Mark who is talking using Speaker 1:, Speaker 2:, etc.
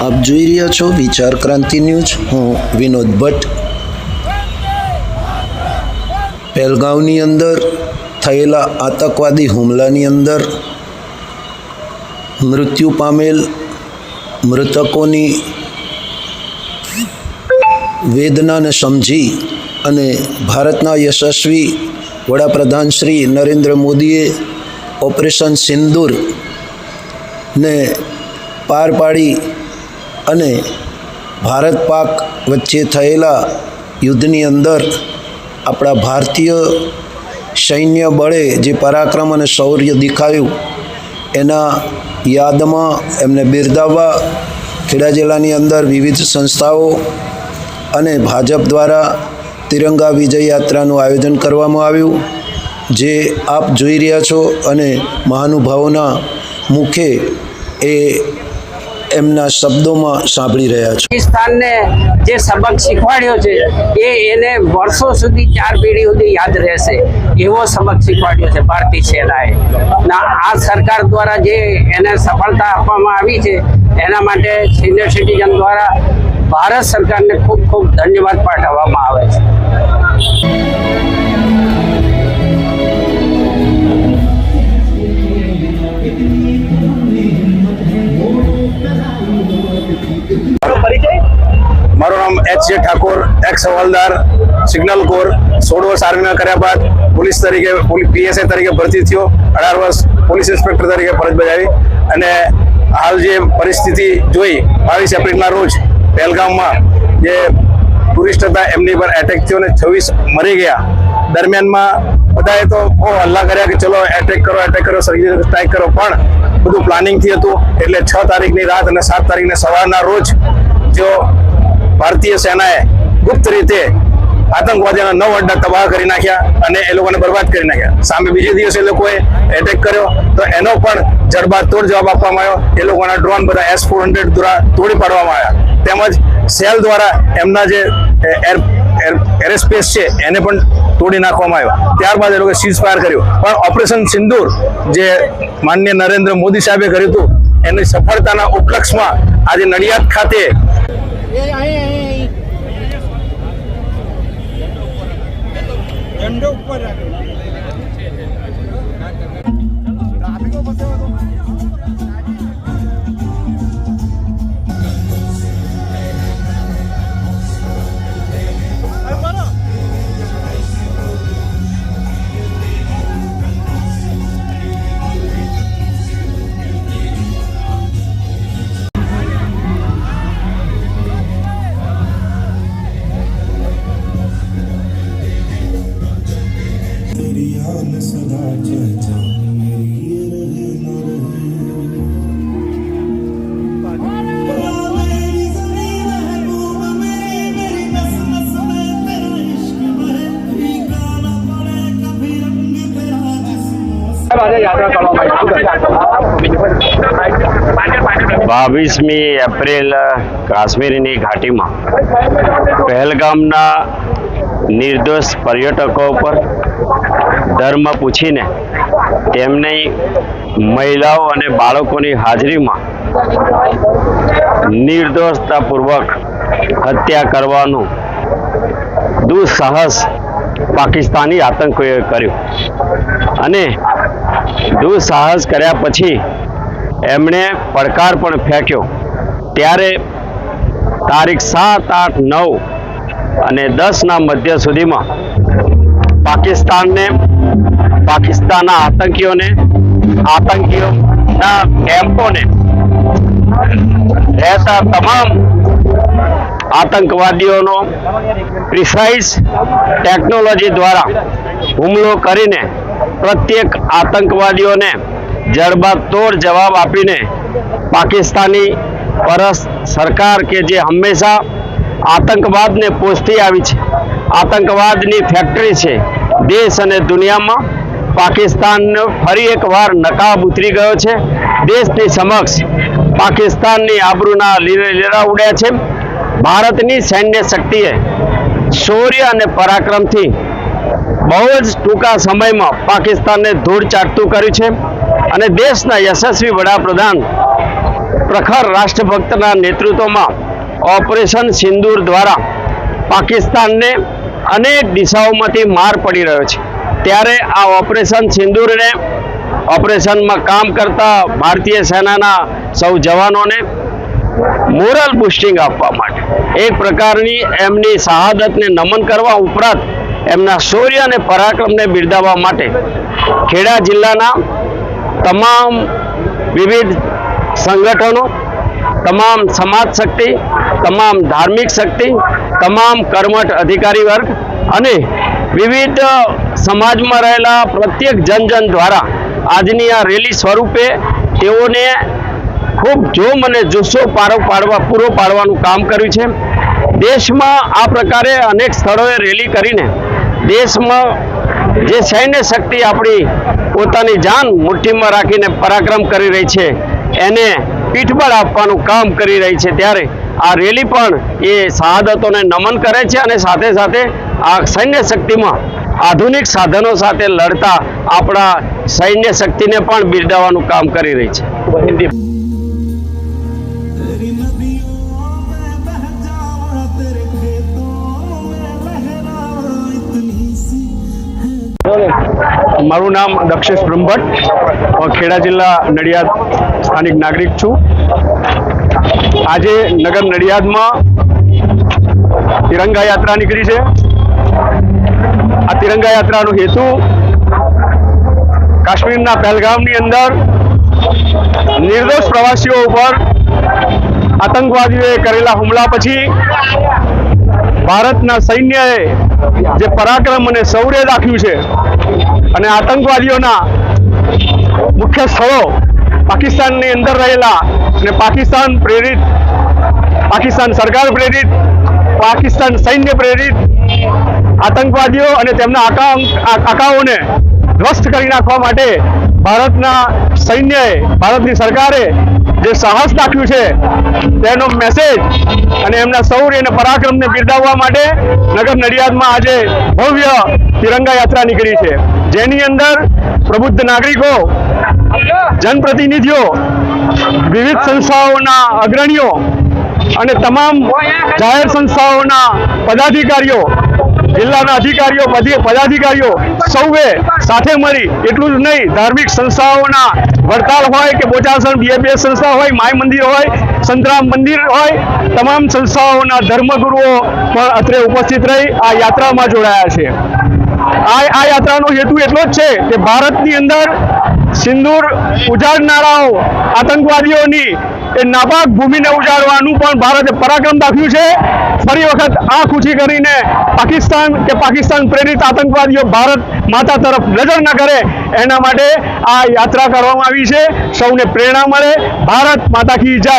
Speaker 1: આપ જોઈ રહ્યા છો વિચાર ક્રાંતિ ન્યૂઝ। હું વિનોદ ભટ્ટ। પહેલગાંવની અંદર થયેલા આતંકવાદી હુમલાની અંદર મૃત્યુ પામેલ મૃતકોની વેદનાને સમજી અને ભારતના યશસ્વી વડાપ્રધાન શ્રી નરેન્દ્ર મોદીએ ઓપરેશન સિંદૂરને પાર પાડી અને ભારત પાક વચ્ચે થયેલા યુદ્ધની અંદર આપણા ભારતીય સૈન્ય બળે જે પરાક્રમ અને શૌર્ય દેખાયું એના યાદમાં એમને બિરદાવવા ખેડા જિલ્લાની અંદર વિવિધ સંસ્થાઓ અને ભાજપ દ્વારા તિરંગા વિજય યાત્રાનું આયોજન કરવામાં આવ્યું, જે આપ જોઈ રહ્યા છો અને મહાનુભાવોના મુખે એ એમના શબ્દોમાં સાંભળી રહ્યા છો।
Speaker 2: પાકિસ્તાનને જે સબક શીખવાડ્યો છે એને વર્ષો સુધી 4 પેઢી સુધી યાદ રહેશે એવો સબક શીખવાડ્યો છે ભારતીય સેનાએ। આ સરકાર દ્વારા જે એને સફળતા આપવામાં આવી છે એના માટે સિનિયર સિટીઝન દ્વારા ભારત સરકારને ખૂબ ખૂબ ધન્યવાદ પાઠવવામાં આવે છે।
Speaker 3: મારું નામ એચ.જે. ઠાકોર, એક્સ હવાલદાર, સિગ્નલ કોર। 16 વર્ષ આર્મીમાં કર્યા બાદ પોલીસ તરીકે પીએસઆઈ તરીકે ભરતી થયો। 18 વર્ષ પોલીસ ઇન્સ્પેક્ટર તરીકે ફરજ બજાવી અને હાલ જે પરિસ્થિતિ જોઈ 22 એપ્રિલના રોજ પહેલગામમાં જે ટુરિસ્ટ હતા એમની પર એટેક થયો અને 26 મરી ગયા। દરમિયાનમાં બધાએ તો બહુ હલ્લા કર્યા કે ચલો એટેક કરો, સર્જિકલ સ્ટ્રાઇક કરો, પણ બધું પ્લાનિંગથી હતું। એટલે 6 તારીખની રાત અને 7 તારીખના સવારના રોજ જો ભારતીય સેનાએ ગુપ્ત રીતે આતંકવાદીઓના 9 અડ્ડા તબાહ કરી નાખ્યા અને એ લોકોને બરબાદ કરી નાખ્યા। સામે બીજે દિવસે એ લોકોએ એટેક કર્યો તો એનો પણ જડબાતોડ જવાબ આપવામાં આવ્યો। એ લોકોના ડ્રોન બધા S-400 દ્વારા તોડી પાડવામાં આવ્યા, તેમજ સેલ દ્વારા એમના જે એરસ્પેસ છે એને પણ તોડી નાખવામાં આવ્યો। ત્યારબાદ એ લોકોએ સીઝ ફાયર કર્યું, પણ ઓપરેશન સિંદૂર જે માનનીય નરેન્દ્ર મોદી સાહેબે કર્યું હતું એની સફળતાના ઉપલક્ષમાં આજે નડિયાદ ખાતે
Speaker 4: બાવીસમી એપ્રિલ કાશ્મીરની ઘાટીમાં પહેલગામના નિર્દોષ પર્યટકો પર ધર્મ પૂછીને તેમની મહિલાઓ અને બાળકોની હાજરીમાં નિર્દોષતાપૂર્વક હત્યા કરવાનું દુઃસાહસ પાકિસ્તાની આતંકીઓએ કર્યું અને દુઃસાહસ કર્યા પછી એમણે પડકાર પણ ફેંક્યો। ત્યારે તારીખ 7, 8, 9 અને 10ના મધ્ય સુધીમાં પાકિસ્તાનના આતંકીઓના કેમ્પોને રહેતા તમામ આતંકવાદીઓનો પ્રિસાઇઝ ટેકનોલોજી દ્વારા હુમલો કરીને પ્રત્યેક આતંકવાદીઓને જડબાતોડ જવાબ આપીને પાકિસ્તાની સરકાર કે જે હંમેશા આતંકવાદને પોષતી આવી છે, આતંકવાદની ફેક્ટરી છે દેશ અને દુનિયામાં, પાકિસ્તાનનો ફરી એકવાર નકાબ ઉતરી ગયો છે। દેશની સમક્ષ પાકિસ્તાનની આબરૂના લીરા ઉડ્યા છે। ભારતની સૈન્ય શક્તિએ શૌર્ય અને પરાક્રમથી બહુ જ ટૂંકા સમયમાં પાકિસ્તાનને ધૂળ ચાટતું કર્યું છે અને દેશના યશસ્વી વડાપ્રધાન પ્રખર રાષ્ટ્રભક્તના નેતૃત્વમાં ઓપરેશન સિંદૂર દ્વારા પાકિસ્તાનને અનેક દિશાઓમાંથી માર પડી રહ્યો છે, ત્યારે આ ઓપરેશન સિંદૂરને ઓપરેશનમાં કામ કરતા ભારતીય સેનાના સૌ જવાનોને મોરલ બુસ્ટિંગ આપવા માટે, એક પ્રકારની એમની શહાદતને નમન કરવા ઉપરાંત એમના શૌર્ય અને પરાક્રમને બિરદાવવા માટે ખેડા જિલ્લાના તમામ વિવિધ સંગઠનો, તમામ સમાજ શક્તિ, તમામ ધાર્મિક શક્તિ, તમામ કર્મઠ અધિકારી વર્ગ અને વિવિધ સમાજમાં રહેલા પ્રત્યેક જન દ્વારા આજની આ રેલી સ્વરૂપે તેઓને ખૂબ જોમ અને જુસ્સો પૂરો પાડવાનું કામ કર્યું છે. દેશમાં આ પ્રકારે અનેક સ્થળોએ રેલી કરીને દેશમાં જે સૈન્ય શક્તિ આપણી પોતાની જાન મુઠ્ઠીમાં રાખીને પરાક્રમ કરી રહી છે એને પીઠબળ આપવાનું કામ કરી રહી છે, ત્યારે આ રેલી પણ એ શહાદતોને નમન કરે છે અને સાથે સાથે આ સૈન્ય શક્તિમાં આધુનિક સાધનો સાથે લડતા આપણા સૈન્ય શક્તિને પણ બિરદાવવાનું કામ કરી રહી છે. હિન્દી
Speaker 5: तेरी नदियों में बह जावा, तेरे खेतों में लहरावा, इतनी सी है.
Speaker 4: મારું નામ દક્ષેશ બ્રહ્મભટ્ટ, ખેડા જિલ્લા નડિયાદ સ્થાનિક નાગરિક છું. આજે નગર નડિયાદમાં તિરંગા યાત્રા નીકળી છે. આ તિરંગા યાત્રાનો હેતુ કાશ્મીરના પહેલગામની અંદર નિર્દોષ પ્રવાસીઓ ઉપર આતંકવાદીઓએ કરેલા હુમલા પછી ભારતના સૈન્યએ જે પરાક્રમ અને શૌર્ય દાખ્યું છે અને આતંકવાદીઓના મુખ્ય સ્થળો પાકિસ્તાનની અંદર રહેલા અને પાકિસ્તાન સરકાર પ્રેરિત, પાકિસ્તાન સૈન્ય પ્રેરિત આતંકવાદીઓ અને તેમના આકાઓને ધ્વસ્ત કરી નાખવા માટે ભારતના સૈન્યએ, ભારતની સરકારે જે સાહસ દાખ્યું છે તેનો મેસેજ અને એમના શૌર્ય અને પરાક્રમને બિરદાવવા માટે નગર નડિયાદમાં આજે ભવ્ય તિરંગા યાત્રા નીકળી છે, જેની અંદર પ્રબુદ્ધ નાગરિકો, જનપ્રતિનિધિઓ, વિવિધ સંસ્થાઓના અગ્રણીઓ અને તમામ જાહેર સંસ્થાઓના પદાધિકારીઓ, જિલ્લાના અધિકારીઓ, પદાધિકારીઓ સૌએ સાથે મળી, એટલું જ નહીં, ધાર્મિક સંસ્થાઓના વડતાલ હોય કે બોચાસણ BFS સંસ્થા હોય, માય મંદિર હોય, સંતરામ મંદિર હોય, તમામ સંસ્થાઓના ધર્મગુરુઓ પણ અત્રે ઉપસ્થિત રહી આ યાત્રામાં જોડાયા છે. આ યાત્રાનો હેતુ એટલો જ છે કે ભારતની અંદર સિંદૂર ઉજાડનારાઓ આતંકવાદીઓની એ નાપાક ભૂમિને ઉજાડવાનું પણ ભારતે પરાક્રમ દાખ્યું છે. ફરી વખત આંખ ઊંચી કરીને પાકિસ્તાન પ્રેરિત આતંકવાદીઓ ભારત માતા તરફ નજર ન કરે એના માટે આ યાત્રા કરવામાં આવી છે. સૌને પ્રેરણા મળે. ભારત માતા કી જય.